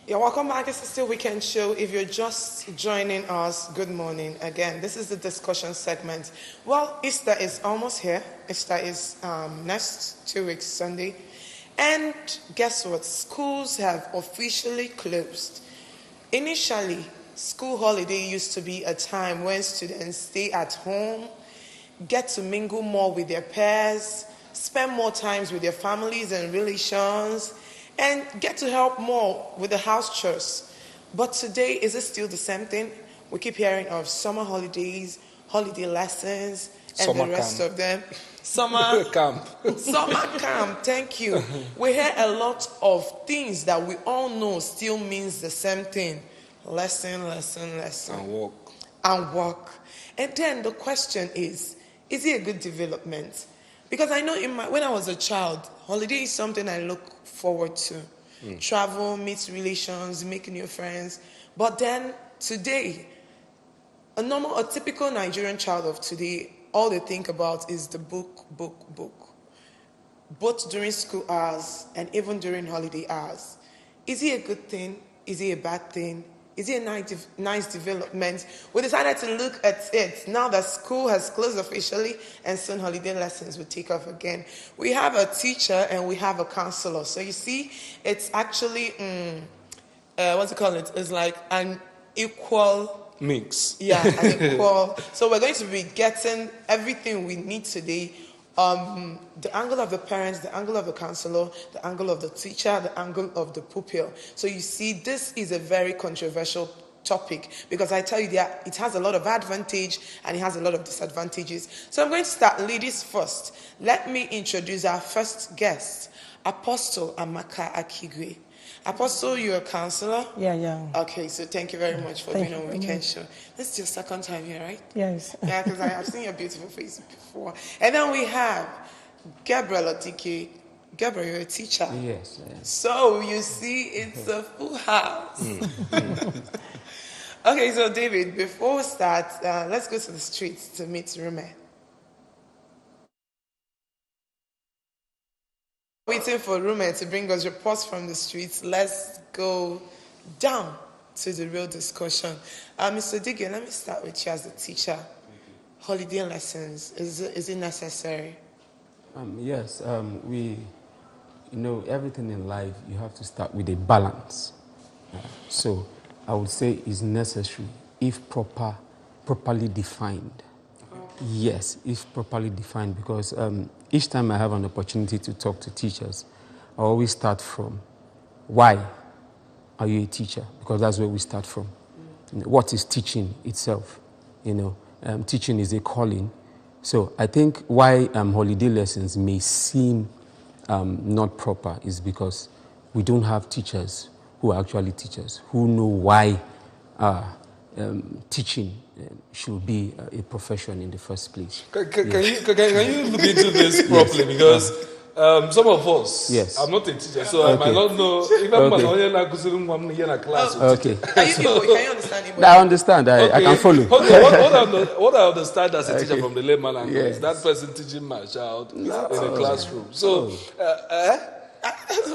Yeah, welcome back. This is still Weekend Show. If you're just joining us, good morning. Again, this is the discussion segment. Well, Easter is almost here. Easter is next 2 weeks, Sunday. And guess what? Schools have officially closed. Initially, school holiday used to be a time when students stay at home, get to mingle more with their peers, spend more times with their families and relations, and get to help more with the house chores. But today, is it still the same thing? We keep hearing of summer holidays, holiday lessons, and Summer the rest camp. of them. Summer Camp. Summer camp, thank you. We hear a lot of things that we all know still means the same thing. Lesson, lesson, lesson. And walk. And work. And then the question is it a good development? Because I know when I was a child, holiday is something I look forward to. Travel, meet relations, make new friends. But then today, a typical Nigerian child of today, all they think about is the book, book, book. Both during school hours and even during holiday hours. Is it a good thing? Is it a bad thing? Is it a nice development? We decided to look at it now that school has closed officially and soon holiday lessons will take off again. We have a teacher and we have a counselor. So you see, it's actually, what's it called? It's like an equal Mix. yeah, an equal. So we're going to be getting everything we need today. The angle of the parents, the angle of the counselor, the angle of the teacher, the angle of the pupil. So you see, this is a very controversial topic because I tell you that it has a lot of advantage and it has a lot of disadvantages. So I'm going to start ladies first. Let me introduce our first guest, Apostle Amaka Akigwe. Apostle, you're a counselor? Yeah. Okay, so thank you very much for being on Weekend Show. This is your second time here, right? Yes. Yeah, because I have seen your beautiful face before. And then we have Gabriel Otike. Gabriel, you're a teacher. Yes. So you see, it's a full house. Okay, so David, before we start, let's go to the streets to meet Rume. Waiting for Rume to bring us reports from the streets. Let's go down to the real discussion. Mr. Digger, let me start with you as a teacher. Holiday lessons, is it necessary? Yes. Everything in life, you have to start with a balance. So I would say it's necessary if properly defined. Yes, if properly defined, because each time I have an opportunity to talk to teachers, I always start from why are you a teacher? Because that's where we start from. What is teaching itself? Teaching is a calling. So I think why holiday lessons may seem not proper is because we don't have teachers who are actually teachers, who know why teaching should be a profession in the first place. Can you look into this properly? Because some of us, yes. I'm not a teacher, so I might not know. Even in a class. Okay. Can you understand Igbo? I understand. I can follow. What I understand as a teacher from the layman language is that person teaching my child in a classroom. So,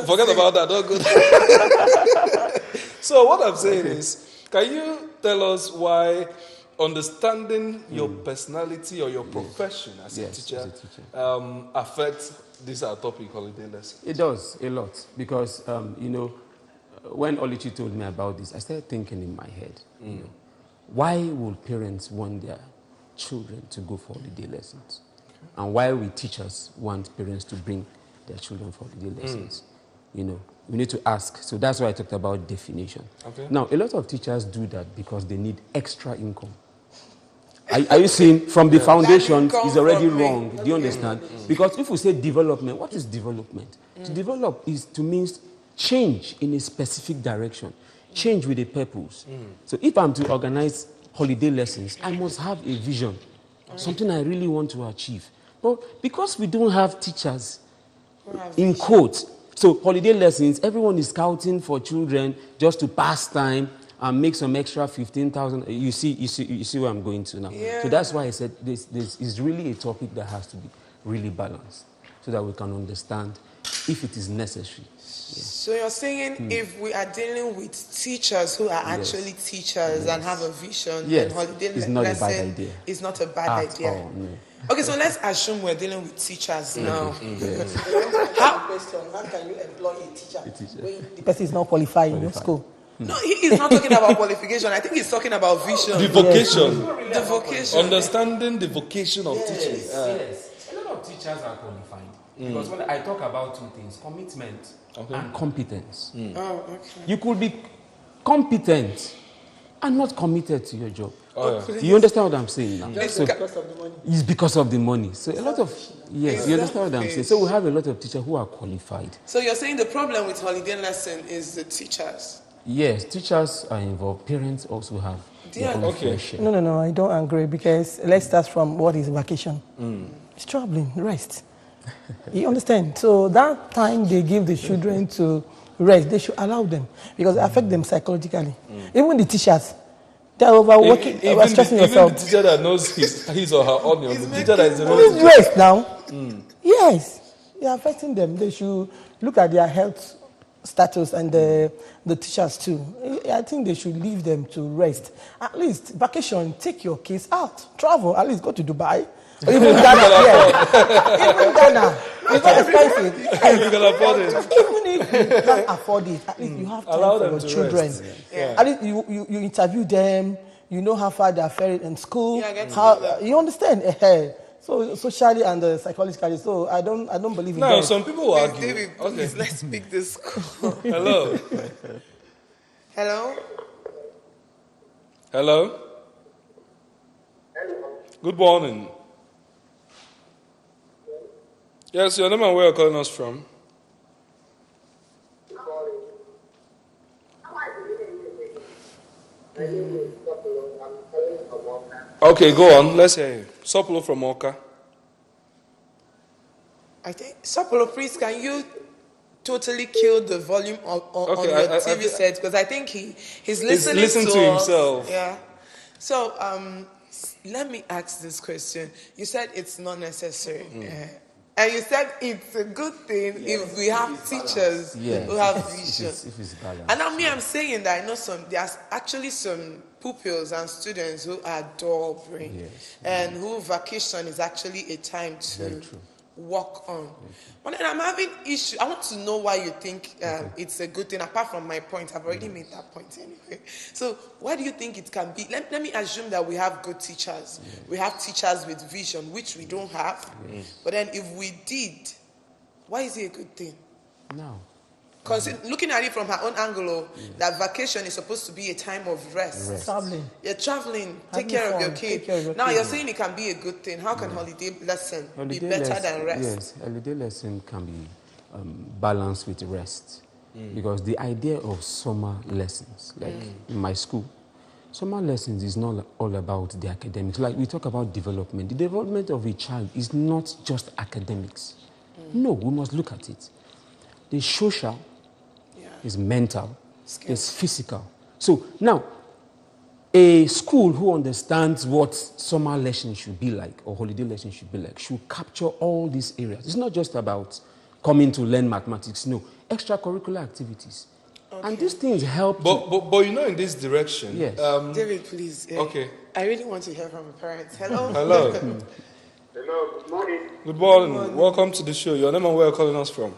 forget about that. Don't go there. So what I'm saying is, can you tell us why understanding your personality or your profession as a teacher, affects this our topic, holiday lessons? It does a lot because when Oluchi told me about this, I started thinking in my head, why would parents want their children to go for holiday lessons, and why will teachers want parents to bring their children for holiday lessons? We need to ask. So that's why I talked about definition. Okay. Now, a lot of teachers do that because they need extra income. Are you seeing from the foundation is already wrong? Do you understand? Because if we say development, what is development? To develop is to mean change in a specific direction, change with a purpose. So if I'm to organize holiday lessons, I must have a vision, something I really want to achieve. But because we don't have teachers, in quotes, so holiday lessons, everyone is scouting for children just to pass time and make some extra 15,000. You see where I'm going to now. Yeah. So that's why I said this is really a topic that has to be really balanced so that we can understand if it is necessary. So you're saying if we are dealing with teachers who are actually teachers and have a vision, then holiday it's not a bad lesson idea. is not a bad At idea. all, no. Okay, so let's assume we're dealing with teachers now. How can you employ a teacher when the person is not qualified in your school? No, he's not talking about qualification. I think he's talking about vision. The vocation. The vocation. Understanding the vocation of teaching. Yes. A lot of teachers are qualified. Because when I talk about two things, commitment and competence. Oh, okay. You could be competent and not committed to your job. Yeah. You understand what I'm saying now? Just because of the money. It's because of the money. So a lot of, you understand what I'm saying? So we have a lot of teachers who are qualified. So you're saying the problem with holiday lesson is the teachers? Yes, teachers are involved. Parents also have their own fair share. No, I don't agree because let's start from what is vacation. It's traveling, rest. You understand? So that time they give the children to rest, they should allow them because it affects them psychologically. Even the teachers, they're overworking, overstressing yourself. Even the teacher that knows his or her onion, the teacher that is the real Please teacher. rest now. Yes, you're affecting them. They should look at their health status and the teachers too. I think they should leave them to rest. At least vacation, take your kids out, travel. At least go to Dubai. Or even Ghana, even Ghana. It's not expensive. You can afford it. Even if you can't afford it, at least you have time Allow for them your to children. rest. At least you interview them. You know how far they are faring in school. Yeah, I get to how know that. you understand? So socially and psychologically. So I don't believe in Now, that. some people will argue. David, please, let's pick this call. Hello. Hello? Hello. Good morning. Yes, your name and where you're calling us from? Okay, go on. Let's hear you. Soplo from Oka. I think, Sapolo, please, can you totally kill the volume on Okay, your I TV set? Because I think he's listening listening to us. himself. Yeah. So, let me ask this question. You said it's not necessary. And you said it's a good thing if we have teachers who have vision. If it's balanced. And I'm saying that I know there's actually some pupils and students who are dull brain and who vacation is actually a time to work on. But then I'm having issue. I want to know why you think it's a good thing. Apart from my point, I've already made that point anyway. So why do you think it can be? Let me assume that we have good teachers. We have teachers with vision, which we don't have. But then if we did, why is it a good thing? No. Looking at it from her own angle, that vacation is supposed to be a time of rest. Traveling. You're traveling, take Having care of fun, your take kid. care of your Now kid. you're saying it can be a good thing. How can holiday lesson be better than rest? Yes, holiday lesson can be balanced with rest. Because the idea of summer lessons, like in my school, summer lessons is not all about the academics. Like we talk about development. The development of a child is not just academics. No, we must look at it. The social, is mental, is physical. So now, a school who understands what summer lesson should be like or holiday lesson should be like should capture all these areas. It's not just about coming to learn mathematics, no, extracurricular activities. And these things help. But you know, in this direction. Yes. David, please. Okay. I really want to hear from your parents. Hello. Hello. Hello, good morning. Good morning. Welcome to the show. Your name and where you're calling us from?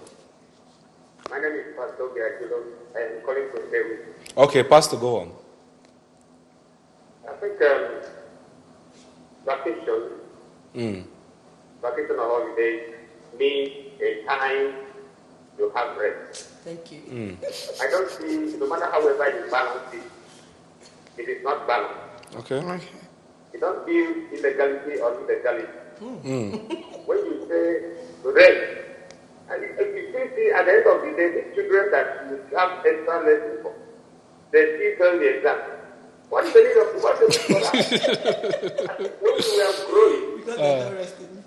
My name is Pastor Giacomo. I am calling from Peru. Okay, Pastor, go on. I think vacation or holiday means a time to have rest. Thank you. I don't see, no matter however you balance it, it is not balanced. Okay. You don't feel illegality or illegality. When you say rest, and if you still see at the end of the day, these children that you have extra lessons for, they still fail the exam. What's the need of that? When we are growing,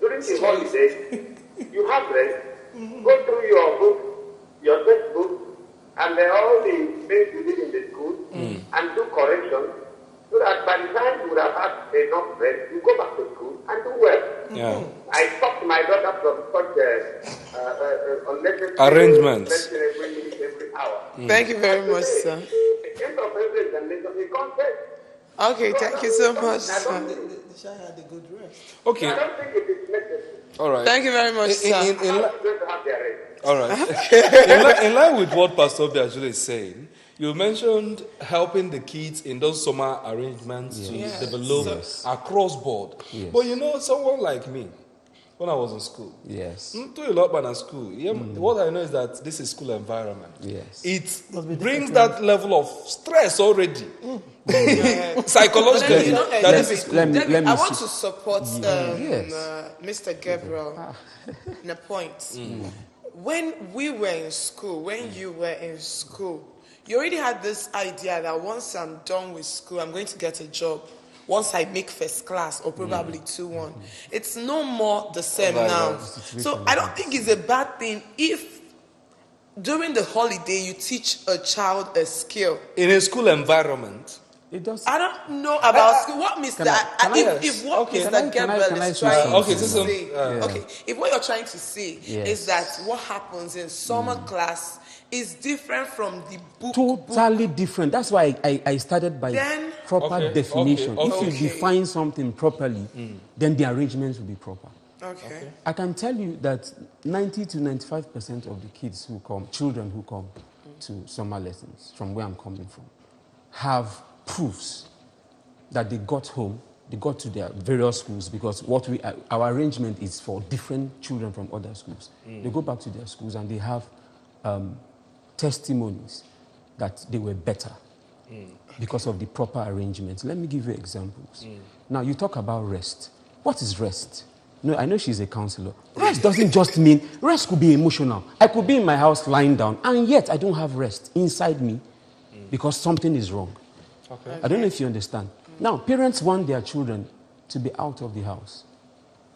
during the holidays, you have rest, go through your book, your textbook, and all the things you did in the school, and do corrections, so that by the time you would have had enough rest, you go back to school and do well. Yeah. I stopped my daughter from such unnecessary Arrangements. lesson every minute, every hour. Thank you very much, sir. The end of every examination is concept. Okay, thank you so much, I sir. don't had a good rest. Okay. I don't think it is necessary. All right. Thank you very much, sir. Children to have their rest. All right. in line with what Pastor Biajule is saying, you mentioned helping the kids in those summer arrangements to develop across board. Yes. But you know, someone like me, when I was in school, Yes. to a lot of school, what I know is that this is school environment. Yes. It brings that level of stress already. Psychologically, You know, that this is let me I want see. to support Yes. Mr. Gabriel in a point. When we were in school, when you were in school, you already had this idea that once I'm done with school, I'm going to get a job. Once I make first class or probably 2-1. It's no more the same now. So I don't think it's a bad thing if during the holiday you teach a child a skill. in a school environment. It does. I don't know about school. What Mr. If what Okay. Mr. Gabriel is say trying something? to say, Yeah. okay, if what you're trying to say Yes. is that what happens in summer class is different from the book. Totally different. That's why I started by Then- proper Okay, definition. okay, If you okay. define something properly, then the arrangements will be proper. Okay. I can tell you that 90 to 95% of the children who come to summer lessons from where I'm coming from, have proofs that they got home, they got to their various schools, because our arrangement is for different children from other schools. They go back to their schools and they have testimonies that they were better because of the proper arrangements. Let me give you examples. Now, you talk about rest. What is rest? No, I know she's a counselor. Rest doesn't just mean, rest could be emotional. I could be in my house lying down, and yet I don't have rest inside me because something is wrong. Okay. I don't know if you understand. Now, parents want their children to be out of the house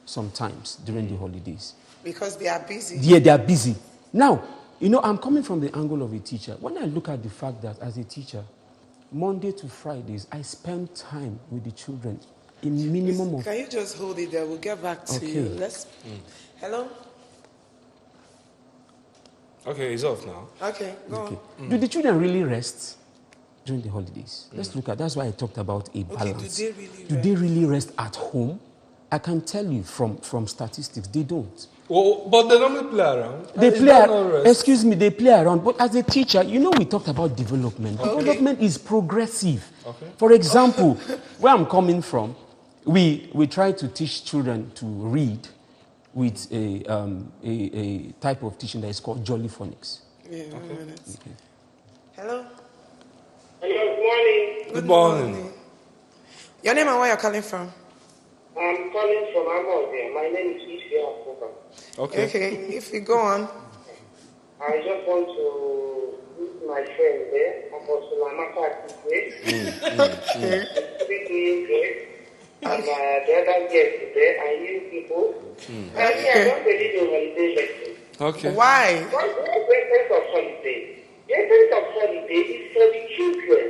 sometimes during the holidays. Because they are busy. Yeah, they are busy. Now, I'm coming from the angle of a teacher. When I look at the fact that as a teacher, Monday to Fridays, I spend time with the children in minimum of... Can you just hold it there? We'll get back to you. Let's. Hello? Okay, it's off now. Okay, go on. Do the children really rest during the holidays? Let's look at... That's why I talked about a balance. do they really rest at home? I can tell you from statistics, they don't. Well, but they normally play around. They Is play that not rest? excuse me, they play around. But as a teacher, we talked about development. Development is progressive. Okay. For example, where I'm coming from, we try to teach children to read with a type of teaching that is called Jolly Phonics. Yeah, 1 minute. Hello? Hello, good morning. Good morning. Your name and where you're calling from? I'm calling from Amode. My name is Ifya Akoba. Okay. Okay, if you go on. I just want to meet my friend there, Apostle Amaka Akite. Speak to you there. And the other guests there, and you people. I don't believe in holiday lesson. Okay. Why? What's the essence of holiday? The essence of holiday is for the children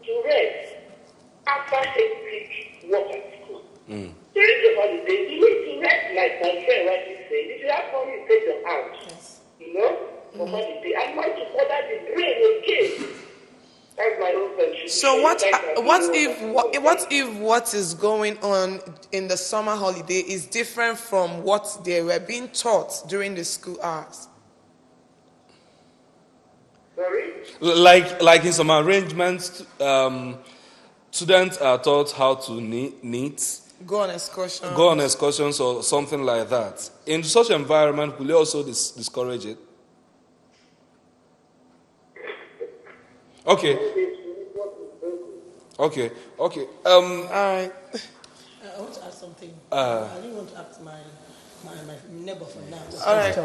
to rest after hectic work at school. During the holiday, you need to rest, like my friend rightly said. If you have money, take them out. For holiday. And not to bother the brain again. That's my own contribution. So what if what is going on in the summer holiday is different from what they were being taught during the school hours? Sorry? Like in some arrangements, students are taught how to knit, Go on excursion. go on excursions or something like that. In such environment, will you also discourage it? Okay. Okay. All right. I want to ask something. I didn't want to ask my neighbor for now. All right.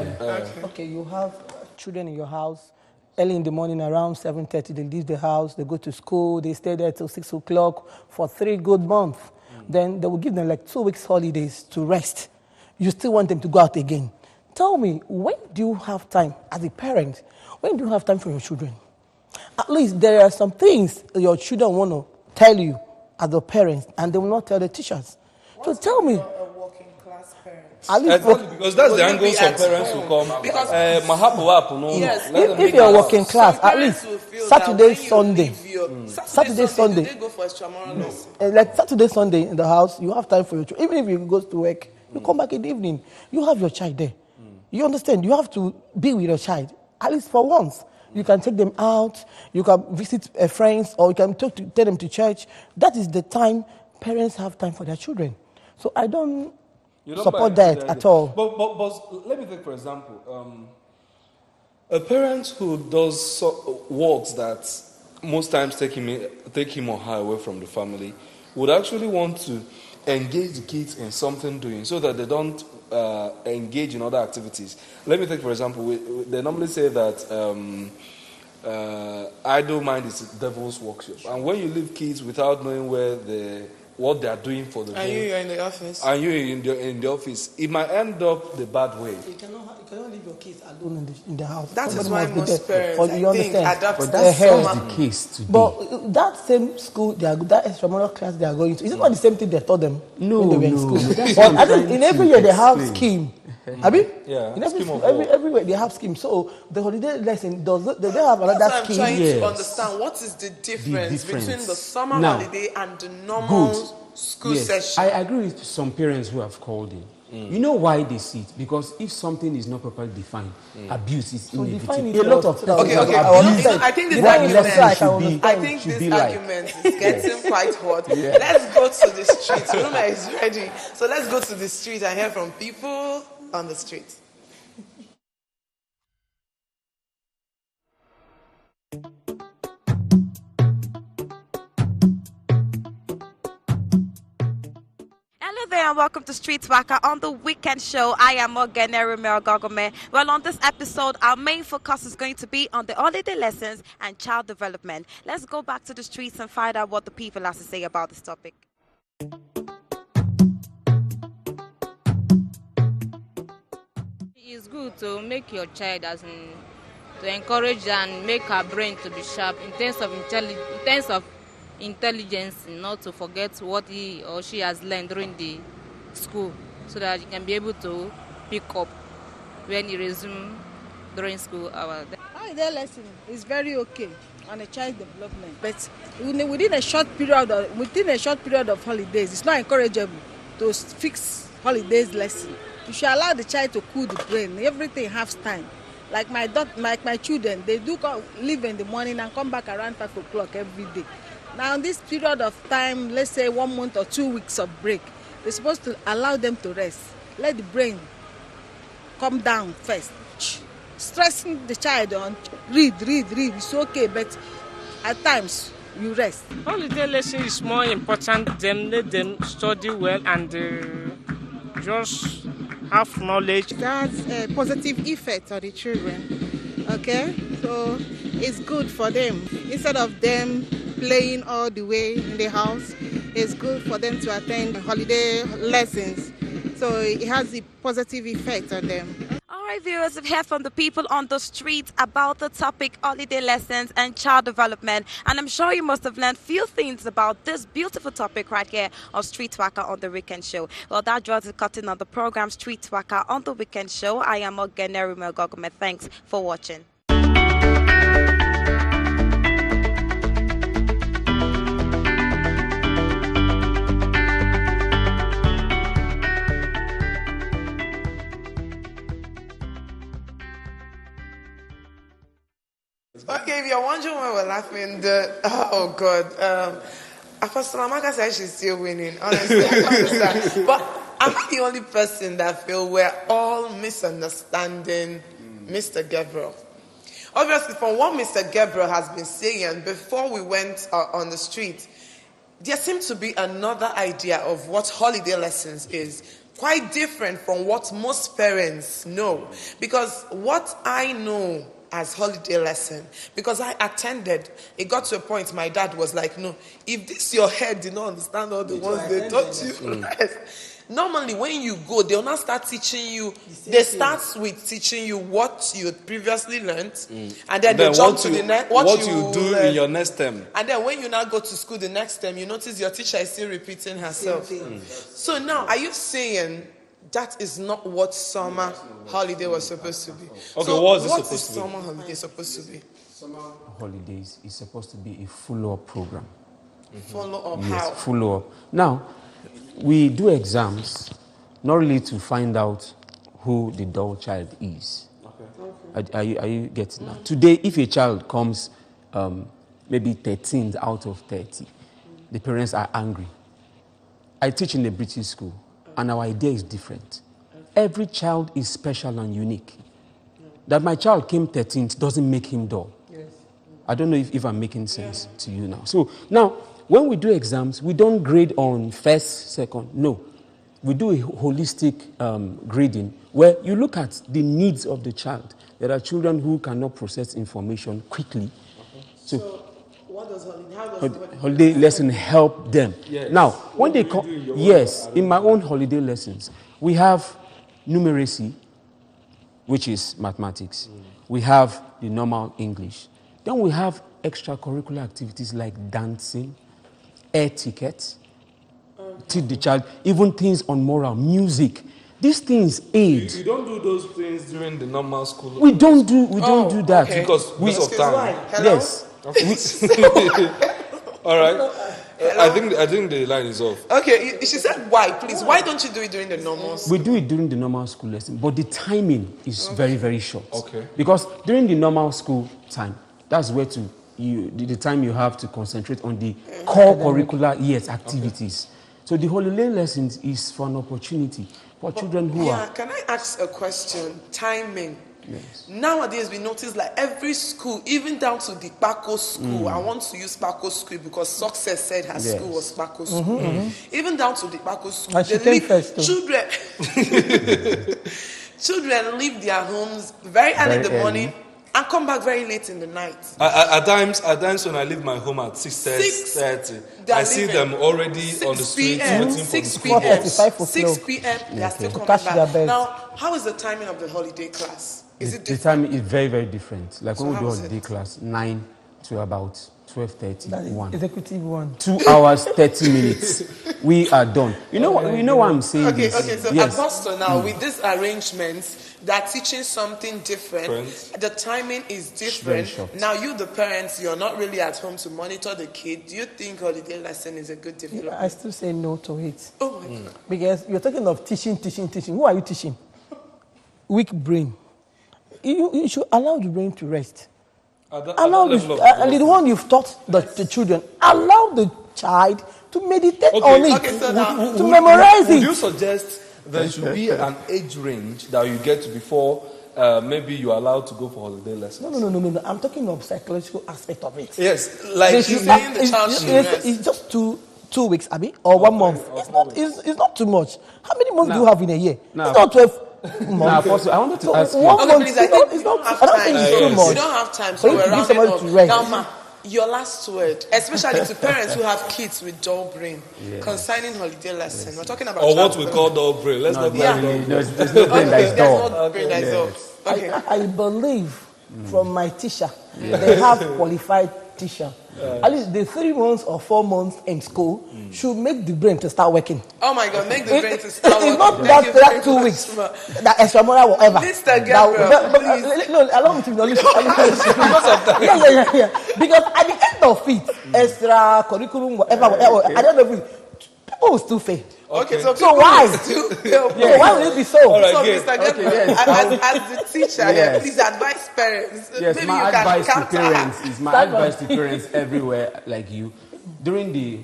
Okay, you have children in your house. Early in the morning, around 7:30, they leave the house, they go to school, they stay there till 6 o'clock for 3 good months. Then they will give them like 2 weeks holidays to rest. You still want them to go out again. Tell me, when do you have time as a parent? When do you have time for your children? At least there are some things your children want to tell you as a parent, and they will not tell the teachers. So tell me. A working class parent. At least Exactly, because that's Will the you angle be some at parents home? will come. Because yes, let them if make you're that working house. class, some at parents least will feel Saturday, that when you Sunday. leave your Saturday, Sunday. do they go for extramural lesson? Like Saturday, Sunday in the house, you have time for your child. Even if you go to work, you come back in the evening, you have your child there. You understand? You have to be with your child, at least for once. You can take them out, you can visit friends, or you can take them to church. That is the time parents have time for their children. So I don't support that at all. But let me take, for example, a parent who does works that most times take him or her away from the family would actually want to engage the kids in something doing so that they don't engage in other activities. Let me take, for example, they normally say that idle mind is the devil's workshop. And when you leave kids without knowing what they are doing for the day, You're in the office. and you're in the office, it might end up the bad way. You cannot leave your kids alone in the house. That is Somebody why must be most there. parents, You I think, understand? adapt But to that's the not summer. the case today. But that same school, that extramural class they are going to, is it not the same thing they taught them when they were in school? That's But what I I'm think trying in to every year they have explain. scheme. I mean, Yeah, in every scheme of school, work. everywhere they have scheme. So the holiday lesson they have another That's what I'm scheme. trying Yes. to understand. What is the difference between the difference. summer Now, holiday and the normal school Yes, session? I agree with some parents who have called in. You know why they see it? Because if something is not properly defined, abuse is define inevitable. it A lot for of us. people Okay, have okay. abused I think this what argument, lesson should I be, think should this be like. argument is getting quite hot. Let's go to the streets. Ruma is ready. So let's go to the street and hear from people on the street. Hello there and welcome to Street Waka on the weekend show. I am Ogenere Merogogome. Well, on this episode, our main focus is going to be on the holiday lessons and child development. Let's go back to the streets and find out what the people have to say about this topic. It's good to make your child to encourage and make her brain to be sharp in terms of intelligence, not to forget what he or she has learned during the school, so that you can be able to pick up when you resume during school hours. Holiday lesson is very okay on a child development, but within a short period of holidays, it's not encourageable to fix holidays lesson. You should allow the child to cool the brain. Everything has time. Like my children, they do leave in the morning and come back around 5 o'clock every day. Now, in this period of time, let's say 1 month or 2 weeks of break, we're supposed to allow them to rest. Let the brain come down first. Stressing the child on read, it's okay, but at times you rest. Holiday lesson is more important. Let them study well and just have knowledge. That's a positive effect on the children. Okay, so it's good for them. Instead of them playing all the way in the house, it's good for them to attend holiday lessons. So it has a positive effect on them. All right, viewers, we've heard from the people on the street about the topic holiday lessons and child development. And I'm sure you must have learned few things about this beautiful topic right here on Street Waka on the Weekend Show. Well, that draws the curtain on the program Street Waka on the Weekend Show. I am Ogenere Merogogome. Thanks for watching. Okay, if you're wondering why we're laughing, oh God, Apostle Amaka said she's still winning. Honestly, I don't understand. But I'm not the only person that feel we're all misunderstanding Mr. Gabriel. Obviously, from what Mr. Gabriel has been saying before we went on the street, there seems to be another idea of what holiday lessons is. Quite different from what most parents know. Because what I know as holiday lesson, because I attended, it got to a point my dad was like, no, if this your head did not understand all the ones they taught you, normally when you go, they'll not start teaching you, they start with teaching you what you previously learned, and then they jump to the next, what you do in your next term. And then when you now go to school the next term, you notice your teacher is still repeating herself. So now, are you saying that is not what summer holiday was supposed to be. Okay, so what is it what supposed is to be? summer holiday supposed to be? Summer holidays is supposed to be a follow-up program. Follow up Yes, how? follow-up. Now, we do exams not really to find out who the dull child is. Are you getting that? Today, if a child comes maybe 13 out of 30, the parents are angry. I teach in a British school, and our idea is different. Every child is special and unique. That my child came 13th doesn't make him dull. Yes. I don't know if I'm making sense to you now. So now, when we do exams, we don't grade on first, second. No. We do a holistic grading where you look at the needs of the child. There are children who cannot process information quickly. So what does holiday? How does holiday lesson help them? Yes. Now, when they come, yes, in my own holiday lessons, we have numeracy, which is mathematics. We have the normal English. Then we have extracurricular activities like dancing, air tickets, teach the child, even things on moral, music. These things aid. You don't do those things during the normal school. We don't do that. okay. Because of time. Hello? Yes. All right. I think the line is off. Okay, she said why, please. Why don't you do it during the normal school? We do it during the normal school lesson, but the timing is very, very short. Okay. Because during the normal school time, that's where the time you have to concentrate on the core curricular activities. So the holiday lessons is for an opportunity for children who are... Can I ask a question? Timing. Yes. Nowadays, we notice like every school, even down to the Paco school, I want to use Paco school because Success said her school was Paco school. Even down to the Paco school, And she came first, too. children leave their homes very early in the early. morning and come back very late in the night. At times when I leave my home at 6:30, They're I see leaving. them already on the streets waiting for the 6 school p.m. bus. 4:35 6 p.m. They are still coming catch their back. bus. Now, how is the timing of the holiday class? Is it The different? time is very, very different. Like when we how do is holiday it? class, 9 to about 12:30, That is 1. executive one. 2 hours, 30 minutes. We are done. You know what I'm saying? Okay, this. so Yes. at Boston now, with this arrangement, they're teaching something different. The timing is different. short. Now, you, the parents, you're not really at home to monitor the kid. Do you think holiday lesson is a good development? I still say no to it. Oh, my God. Because you're talking of teaching. Who are you teaching? Weak brain. You should allow the brain to rest. Allow the one you've taught the children. Allow the child to meditate on it, Okay, so now- to memorize Would you it. suggest there should be an age range that you get to before maybe you're allowed to go for holiday lessons? No. I'm talking of psychological aspect of it. Yes, like They you should- saying the child should rest. it's just two weeks, Abi, or 1 month. It's not too much. How many months do you have in a year? Now- It's not 12 Now, months. Apostle, I wanted to ask you. 1 Okay, month. please, I think we don't have I don't time. think it's too We much. don't have time, For so you we're to give rounding somebody up. to rest. Now, ma, your last word, especially to parents who have kids with dull brain, concerning holiday lesson. We're talking about or what child we call dull brain. Let's not Yeah. bury dull brain. There's no brain that is There's dull. no brain that is dull. Okay. I believe from my teacher, they have qualified teacher. At least the 3 months or 4 months in school should make the brain to start working. Oh my God, make the brain to start It's working. not Thank you that very 2 much, weeks, ma. that extramural whatever. Mr. Gabriel, please. No, allow me to finish. Yeah. Because at the end of it, extra curriculum, whatever, at the end of it, people will still fail. Okay, So people why? will still fail. So why will it be so? All right, So, good. Mr. Gabriel, yes. as the teacher, Yes. please advise parents. Yes, Maybe my you can advice to counter parents her. is my advice to parents everywhere like you. During the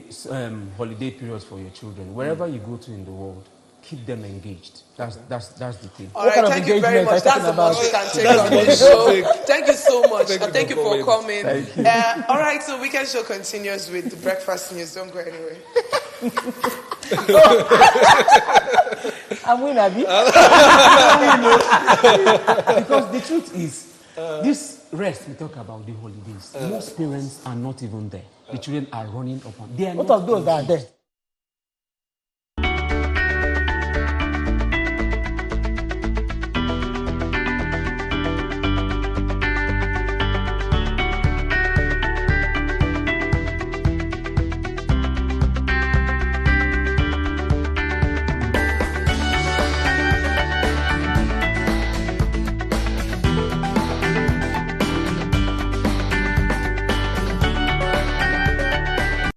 holiday periods for your children, wherever you go to in the world, keep them engaged. That's the thing. All right, kind of thank you very engagement much. are you That's the talking most we can take That's on the this most show. we can take. Thank you so much. Thank you Thank you for for coming. Thank you. All right, so Weekend Show continues with the breakfast news. Don't go anywhere. I'm winning, Abi. Because the truth is, this rest we talk about the holidays, most parents are not even there. The children are running upon. They are What not of those that are there?